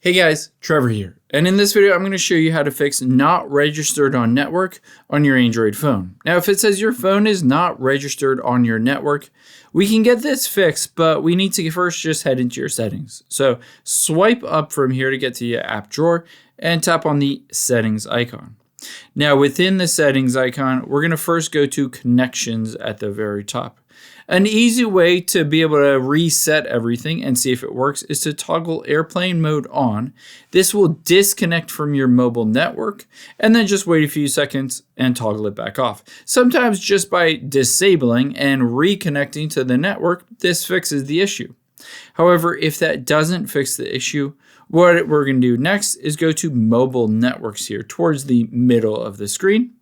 Hey guys, Trevor here, and in this video I'm going to show you how to fix not registered on network on your Android phone. Now if it says your phone is not registered on your network, we can get this fixed, but we need to first just head into your settings. So swipe up from here to get to your app drawer and tap on the settings icon. Now within the settings icon, we're going to first go to connections at the very top. An easy way to be able to reset everything and see if it works is to toggle airplane mode on. This will disconnect from your mobile network and then just wait a few seconds and toggle it back off. Sometimes just by disabling and reconnecting to the network, this fixes the issue. However, if that doesn't fix the issue, what we're going to do next is go to mobile networks here towards the middle of the screen.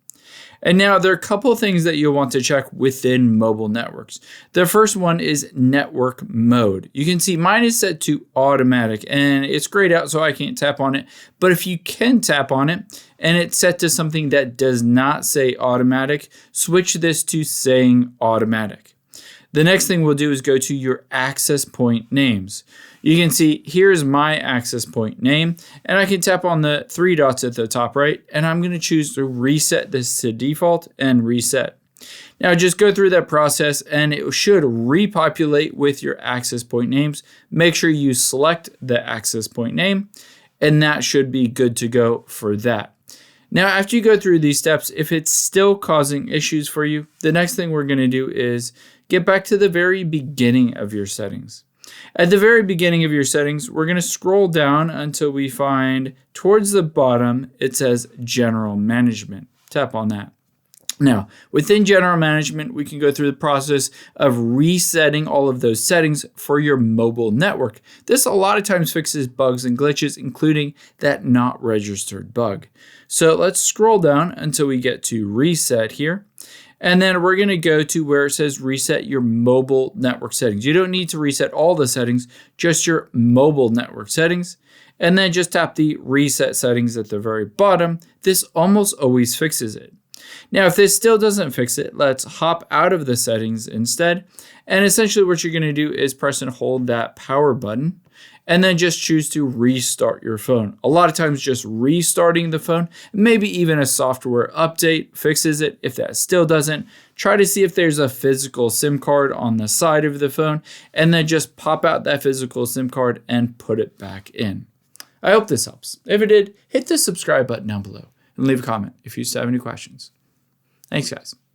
And now there are a couple of things that you'll want to check within mobile networks. The first one is network mode. You can see mine is set to automatic and it's grayed out so I can't tap on it. But if you can tap on it and it's set to something that does not say automatic, switch this to saying automatic. The next thing we'll do is go to your access point names. You can see here's my access point name, and I can tap on the three dots at the top right, and I'm going to choose to reset this to default and reset. Now just go through that process and it should repopulate with your access point names. Make sure you select the access point name, and that should be good to go for that. Now, after you go through these steps, if it's still causing issues for you, the next thing we're going to do is get back to the very beginning of your settings. At the very beginning of your settings, we're going to scroll down until we find towards the bottom, it says General Management. Tap on that. Now, within General Management, we can go through the process of resetting all of those settings for your mobile network. This a lot of times fixes bugs and glitches, including that not registered bug. So let's scroll down until we get to Reset here. And then we're going to go to where it says reset your mobile network settings. You don't need to reset all the settings, just your mobile network settings. And then just tap the reset settings at the very bottom. This almost always fixes it. Now, if this still doesn't fix it, let's hop out of the settings instead. And essentially what you're going to do is press and hold that power button and then just choose to restart your phone. A lot of times just restarting the phone, maybe even a software update fixes it. If that still doesn't, try to see if there's a physical SIM card on the side of the phone and then just pop out that physical SIM card and put it back in. I hope this helps. If it did, hit the subscribe button down below and leave a comment if you still have any questions. Thanks, guys.